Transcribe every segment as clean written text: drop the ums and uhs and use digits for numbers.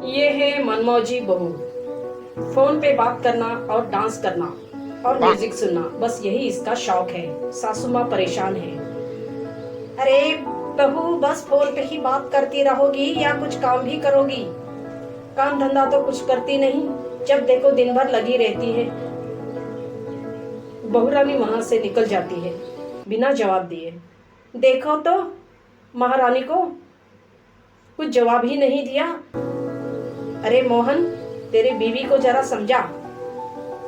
ये है मनमौजी बहू। फोन पे बात करना और डांस करना और म्यूजिक सुनना, बस यही इसका शौक है। सासू माँ परेशान है। अरे बहू, बस फोन पे ही बात करती रहोगी या कुछ काम भी करोगी? काम धंधा तो कुछ करती नहीं, जब देखो दिन भर लगी रहती है। बहुरानी वहां से निकल जाती है बिना जवाब दिए। देखो तो, महारानी को कुछ जवाब ही नहीं दिया। अरे मोहन, तेरे बीवी को जरा समझा।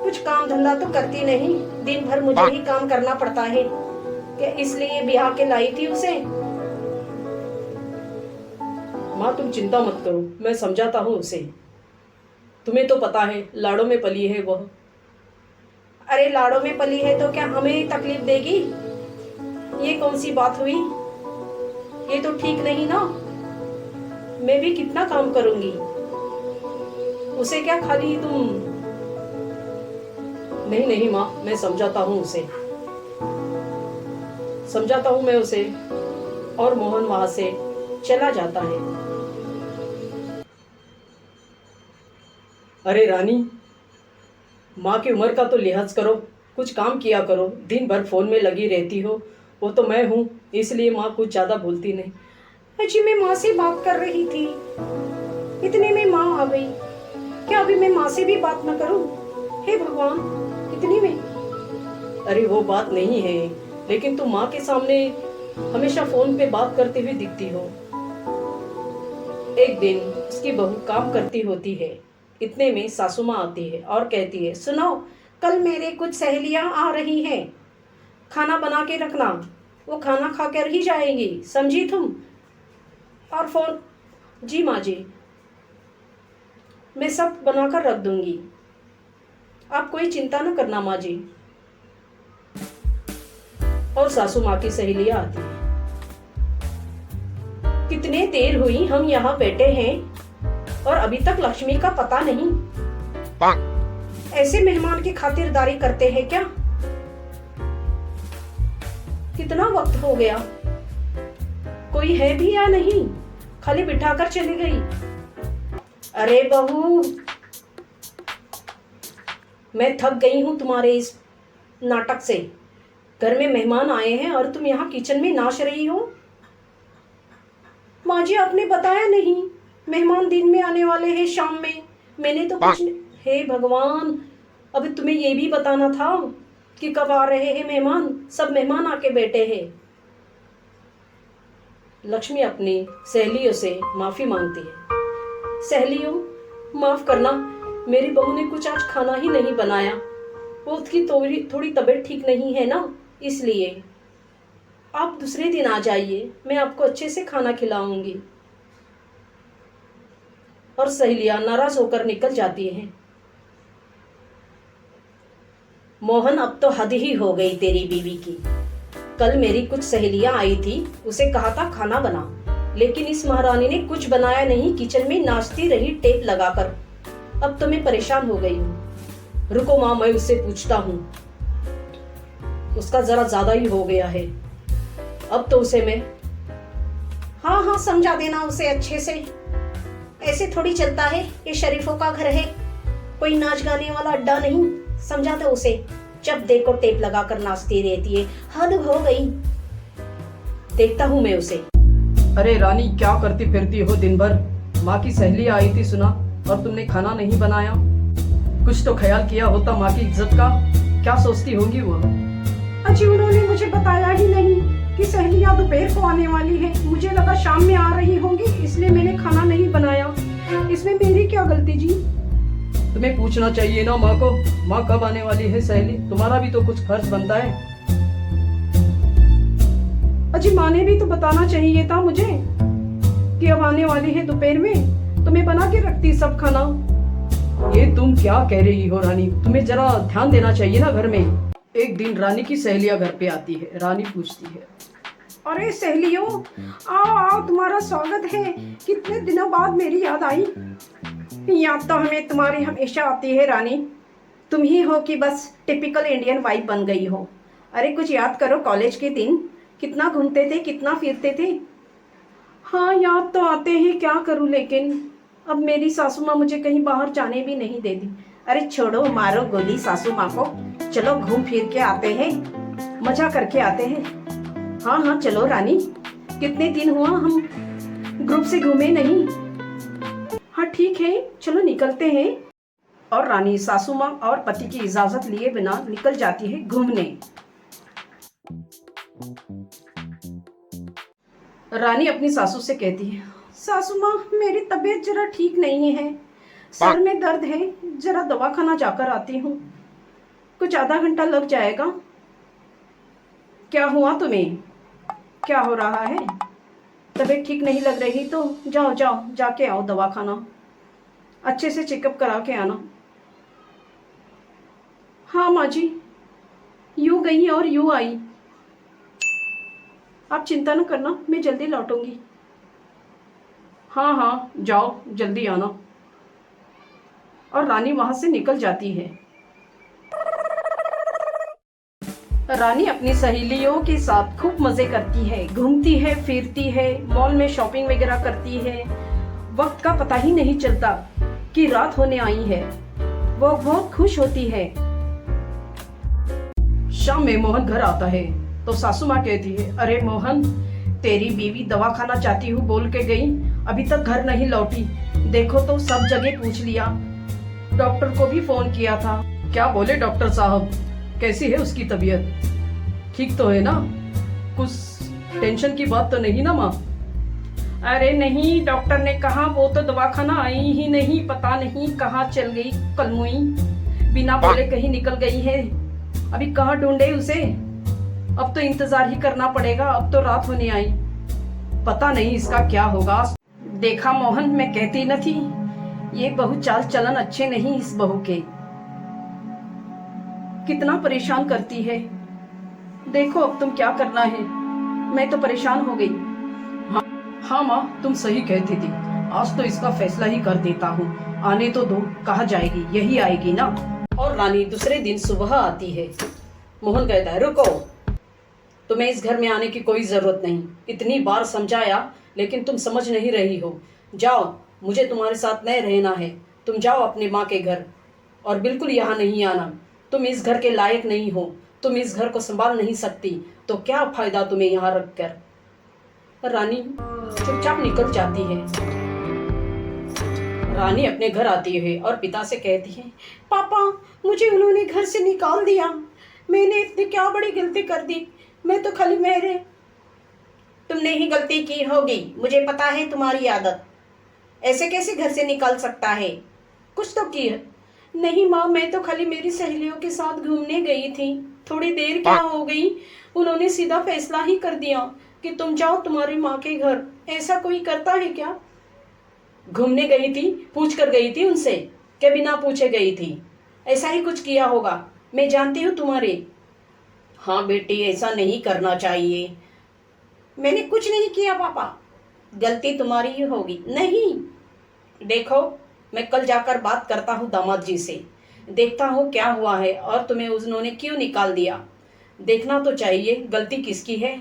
कुछ काम धंधा तो करती नहीं, दिन भर मुझे ही काम करना पड़ता है। क्या इसलिए ब्याह के लाई थी उसे? माँ तुम चिंता मत करो, मैं समझाता हूँ उसे। तुम्हें तो पता है लाड़ों में पली है वह। अरे लाड़ों में पली है तो क्या हमें तकलीफ देगी? ये कौन सी बात हुई? ये तो ठीक नहीं ना। मैं भी कितना काम करूंगी, उसे क्या खाली तुम? नहीं नहीं माँ, मैं समझाता हूँ उसे, समझाता हूँ मैं उसे। और मोहन वहां से चला जाता है। अरे रानी, माँ की उम्र का तो लिहाज करो, कुछ काम किया करो। दिन भर फोन में लगी रहती हो। वो तो मैं हूँ, इसलिए माँ कुछ ज्यादा बोलती नहीं। अजी मैं माँ से बात कर रही थी, इतने में माँ आ गई। क्या अभी मैं माँ से भी बात न करूं? हे भगवान, इतनी में। अरे वो बात नहीं है, लेकिन तुम माँ के सामने हमेशा फोन पे बात करते हुए दिखती हो। एक दिन उसकी बहू काम करती होती है, इतने में सासू माँ आती है और कहती है, सुनो, कल मेरे कुछ सहेलियां आ रही हैं, खाना बना के रखना। वो खाना खा कर ही जाएंगी, समझी तुम? और फोन। जी माँ जी, मैं सब बनाकर रख दूंगी, आप कोई चिंता न करना माँ जी। और सासू माँ की सहेलियां आती है। कितने देर हुई हम यहाँ बैठे हैं और अभी तक लक्ष्मी का पता नहीं। ऐसे मेहमान की खातिरदारी करते हैं क्या? कितना वक्त हो गया, कोई है भी या नहीं? खाली बिठाकर चली गई। अरे बहू, मैं थक गई हूँ तुम्हारे इस नाटक से। घर में मेहमान आए हैं और तुम यहाँ किचन में नाच रही हो। माँ जी आपने बताया नहीं, मेहमान दिन में आने वाले हैं, शाम में। मैंने तो कुछ नहीं। हे भगवान, अब तुम्हें ये भी बताना था कि कब आ रहे हैं मेहमान। सब मेहमान आके बैठे हैं। लक्ष्मी अपनी सहेलियों से माफी मांगती है। सहेलियों, माफ करना, मेरी बहू ने कुछ आज खाना ही नहीं बनाया। वो उसकी थोड़ी तबीयत ठीक नहीं है ना, इसलिए आप दूसरे दिन आ जाइए, मैं आपको अच्छे से खाना खिलाऊंगी। और सहेलियां नाराज होकर निकल जाती हैं। मोहन, अब तो हद ही हो गई तेरी बीवी की। कल मेरी कुछ सहेलियां आई थी, उसे कहा था खाना बना, लेकिन इस महारानी ने कुछ बनाया नहीं, किचन में नाचती रही टेप लगाकर। अब तो मैं परेशान हो गई हूँ। रुको माँ, मैं उससे पूछता हूँ। उसका जरा ज्यादा ही हो गया है। अब तो उसे मैं, हाँ हाँ समझा देना उसे अच्छे से। ऐसे थोड़ी चलता है, ये शरीफों का घर है, कोई नाच गाने वाला अड्डा नहीं। समझा दो उसे, जब देखो टेप लगाकर नाचती रहती है, हद हो गई। देखता हूँ मैं उसे। अरे रानी, क्या करती फिरती हो दिन भर? माँ की सहेली आई थी सुना, और तुमने खाना नहीं बनाया। कुछ तो ख्याल किया होता माँ की इज्जत का। क्या सोचती होंगी वो? अजी उन्होंने मुझे बताया ही नहीं कि सहेलियां दोपहर को आने वाली है। मुझे लगा शाम में आ रही होंगी, इसलिए मैंने खाना नहीं बनाया। इसमें मेरी क्या गलती जी? तुम्हें पूछना चाहिए ना माँ को, माँ कब आने वाली है सहेली? तुम्हारा भी तो कुछ फर्ज बनता है। अजी माँ ने भी तो बताना चाहिए था मुझे कि अब आने वाली है दोपहर में, तो मैं बना के रखती सब खाना। ये तुम क्या कह रही हो रानी? तुम्हें जरा ध्यान देना चाहिए ना घर में। एक दिन रानी की सहेलियां घर पे आती है। रानी पूछती है, अरे सहेलियों, आओ आओ, तुम्हारा स्वागत है। कितने दिनों बाद मेरी याद आई। याद तो हमें तुम्हारी हमेशा आती है रानी, तुम ही हो कि बस टिपिकल इंडियन वाइफ बन गई हो। अरे कुछ याद करो, कॉलेज के दिन कितना घूमते थे, कितना फिरते थे। हाँ याद तो आते हैं, क्या करूं, लेकिन अब मेरी सासू माँ मुझे कहीं बाहर जाने भी नहीं देती। अरे छोड़ो, मारो गोली सासू माँ को, चलो घूम फिर के आते हैं, मजा करके आते हैं। हाँ हाँ चलो रानी, कितने दिन हुआ हम ग्रुप से घूमे नहीं। हाँ ठीक है, चलो निकलते हैं। और रानी सासू माँ और पति की इजाजत लिए बिना निकल जाती है घूमने। रानी अपनी सासू से कहती है, सासू माँ मेरी तबीयत जरा ठीक नहीं है, सर में दर्द है, जरा दवाखाना जाकर आती हूँ, कुछ आधा घंटा लग जाएगा। क्या हुआ तुम्हें, क्या हो रहा है? तबीयत ठीक नहीं लग रही तो जाओ जाओ जाके आओ दवाखाना, अच्छे से चेकअप करा के आना। हाँ माँ जी, यूँ गई और यूँ आई, आप चिंता न करना, मैं जल्दी लौटूंगी। हाँ हाँ जाओ जल्दी आना। और रानी वहां से निकल जाती है। रानी अपनी सहेलियों के साथ खूब मजे करती है, घूमती है, फिरती है, मॉल में शॉपिंग वगैरह करती है। वक्त का पता ही नहीं चलता कि रात होने आई है। वो बहुत खुश होती है। शाम में मोहन घर आता है तो सासू माँ कहती है, अरे मोहन, तेरी बीवी दवाखाना जाती हूँ बोल के गई, अभी तक घर नहीं लौटी। देखो तो सब जगह पूछ लिया, डॉक्टर को भी फोन किया था। क्या बोले डॉक्टर साहब, कैसी है उसकी तबीयत? ठीक तो है ना? कुछ टेंशन की बात तो नहीं ना माँ? अरे नहीं, डॉक्टर ने कहा वो तो दवाखाना आई ही नहीं, पता नहीं कहाँ चल गई कलमुई, बिना बोले कहीं निकल गई है। अभी कहाँ ढूंढे उसे? अब तो इंतजार ही करना पड़ेगा, अब तो रात होने आई, पता नहीं इसका क्या होगा। देखा मोहन, मैं कहती न थी, ये बहू चाल चलन अच्छे नहीं इस बहू के, कितना परेशान करती है। देखो अब तुम क्या करना है, मैं तो परेशान हो गई। हाँ माँ, तुम सही कहती थी, आज तो इसका फैसला ही कर देता हूँ, आने तो दो, कहाँ जाएगी, यही आएगी ना। और रानी दूसरे दिन सुबह आती है। मोहन कहता है, रुको, तुम्हें इस घर में आने की कोई जरूरत नहीं, इतनी बार समझाया लेकिन तुम समझ नहीं रही हो। जाओ, मुझे तुम्हारे साथ नहीं रहना है, तुम जाओ अपने माँ के घर, और बिल्कुल यहाँ नहीं आना। तुम इस घर के लायक नहीं हो, तुम इस घर को संभाल नहीं सकती, तो क्या फायदा तुम्हें यहाँ रखकर। रानी चुपचाप निकल जाती है। रानी अपने घर आती है और पिता से कहती है, पापा, मुझे उन्होंने घर से निकाल दिया, मैंने इतनी क्या बड़ी गलती कर दी, मैं तो खाली मेरे। तुमने ही गलती की होगी, मुझे पता है तुम्हारी आदत, ऐसे कैसे घर से निकाल सकता है, कुछ तो की है। नहीं माँ, मैं तो खाली मेरी सहेलियों के साथ घूमने गई थी, थोड़ी देर क्या हो गई, उन्होंने सीधा फैसला ही कर दिया कि तुम जाओ तुम्हारी माँ के घर। ऐसा कोई करता है क्या? घूमने गई थी, पूछ कर गई थी उनसे, क्या बिना पूछे गई थी? ऐसा ही कुछ किया होगा, मैं जानती हूँ तुम्हारे। हाँ बेटी, ऐसा नहीं करना चाहिए। मैंने कुछ नहीं किया पापा, गलती तुम्हारी ही होगी। नहीं, देखो, मैं कल जाकर बात करता हूँ दामाद जी से, देखता हूँ क्या हुआ है और तुम्हें उन्होंने क्यों निकाल दिया। देखना तो चाहिए गलती किसकी है।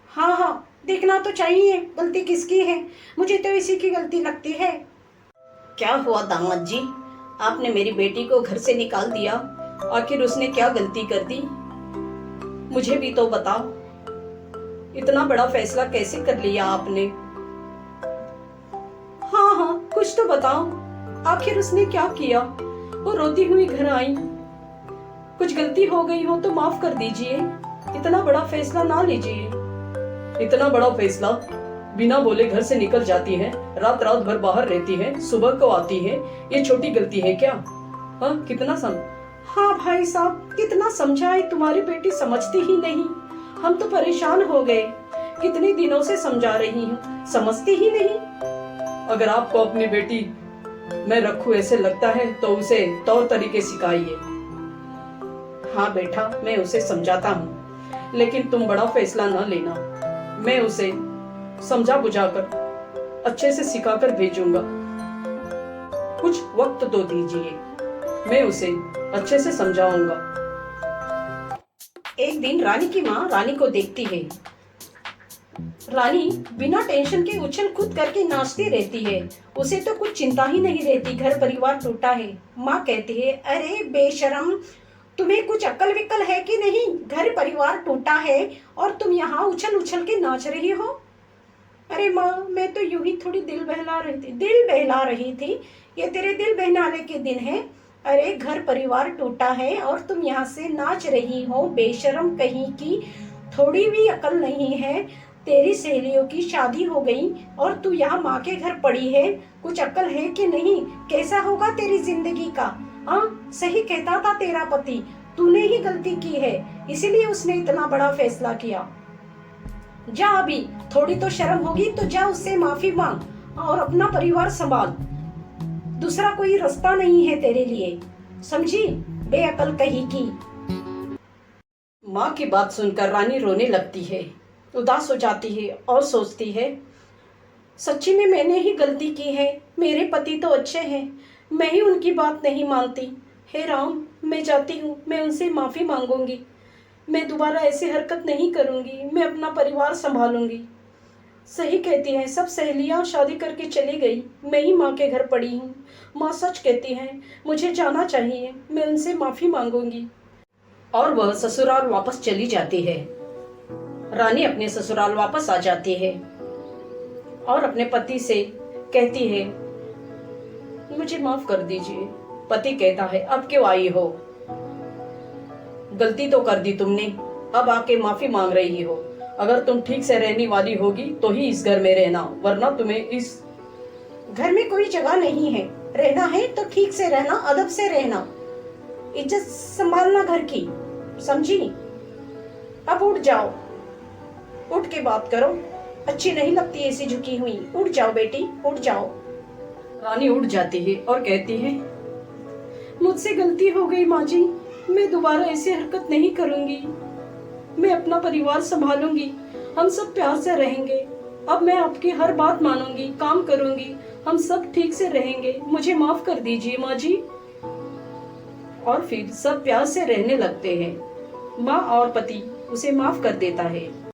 हाँ हाँ, देखना तो चाहिए गलती किसकी है, मुझे तो इसी की गलती लगती है। क्या हुआ दामाद जी, आपने मेरी बेटी को घर से निकाल दिया, आखिर उसने क्या गलती कर दी? मुझे भी तो बताओ, इतना बड़ा फैसला कैसे कर लिया आपने? हाँ हाँ, कुछ तो बताओ, आखिर उसने क्या किया? वो रोती हुई घर आई, कुछ गलती हो गई हो तो माफ कर दीजिए, इतना बड़ा फैसला ना लीजिए। इतना बड़ा फैसला? बिना बोले घर से निकल जाती है, रात रात भर बाहर रहती है, सुबह को आती है, ये छोटी गलती है क्या? हाँ, कितना हाँ भाई साहब, कितना समझाए, तुम्हारी बेटी समझती ही नहीं, हम तो परेशान हो गए, कितने दिनों से समझा रही हूँ, समझती ही नहीं। अगर आपको अपनी बेटी मैं रखूं ऐसे लगता है तो उसे तौर तरीके सिखाइए। हाँ बेटा, मैं उसे समझाता हूँ, लेकिन तुम बड़ा फैसला न लेना, मैं उसे समझा बुझाकर अच्छे से सिखाकर भेजूंगा, कुछ वक्त तो दीजिए, मैं उसे अच्छे से समझाऊंगा। एक दिन रानी की माँ रानी को देखती है। रानी बिना टेंशन के उछल कूद करके नाचती रहती है। उसे तो कुछ चिंता ही नहीं रहती, घर परिवार टूटा है। माँ कहती है, अरे बेशरम, तुम्हें कुछ अकल विकल है कि नहीं? घर परिवार टूटा है और तुम यहाँ उछल उछल के नाच रही हो। अरे माँ, मैं तो यूं ही थोड़ी दिल बहला रही थी। ये तेरे दिल बहलाने के दिन है। अरे घर परिवार टूटा है और तुम यहाँ से नाच रही हो। बेशरम कहीं की, थोड़ी भी अकल नहीं है। तेरी सहेलियों की शादी हो गई और तू यहाँ माँ के घर पड़ी है। कुछ अकल है कि नहीं? कैसा होगा तेरी जिंदगी का? हाँ, सही कहता था तेरा पति, तूने ही गलती की है, इसीलिए उसने इतना बड़ा फैसला किया। जा अभी, थोड़ी तो शर्म होगी तो जा उससे माफी मांग और अपना परिवार संभाल। दूसरा कोई रास्ता नहीं है तेरे लिए, समझी? बेअकल कहीं की। माँ की बात सुनकर रानी रोने लगती है, उदास हो जाती है और सोचती है, सच्ची में मैंने ही गलती की है। मेरे पति तो अच्छे हैं, मैं ही उनकी बात नहीं मानती। हे राम, मैं जाती हूँ, मैं उनसे माफ़ी मांगूंगी। मैं दोबारा ऐसी हरकत नहीं करूँगी, मैं अपना परिवार संभालूंगी। सही कहती हैं, सब सहेलियाँ शादी करके चली गई, मैं ही माँ के घर पड़ी हूँ। माँ सच कहती हैं, मुझे जाना चाहिए, मैं उनसे माफ़ी मांगूंगी। और वह ससुराल वापस चली जाती है। रानी अपने ससुराल वापस आ जाती है और अपने पति से कहती है, मुझे माफ कर दीजिए। पति कहता है, अब क्यों आई हो? गलती तो कर दी तुमने, अब आके माफी मांग रही हो। अगर तुम ठीक से रहने वाली होगी तो ही इस घर में रहना, वरना तुम्हें इस घर में कोई जगह नहीं है। रहना है तो ठीक से रहना, अदब से रहना, इज्जत संभालना घर की, समझी? अब उठ जाओ, उठ के बात करो, अच्छी नहीं लगती ऐसी झुकी हुई। उठ जाओ बेटी, उठ जाओ। रानी उठ जाती है और कहती है, मुझसे गलती हो गई माँ जी, मैं दोबारा ऐसी हरकत नहीं करूंगी। मैं अपना परिवार संभालूंगी, हम सब प्यार से रहेंगे। अब मैं आपकी हर बात मानूंगी, काम करूंगी, हम सब ठीक से रहेंगे। मुझे माफ कर दीजिए माँ जी। और फिर सब प्यार से रहने लगते हैं। माँ और पति उसे माफ कर देता है।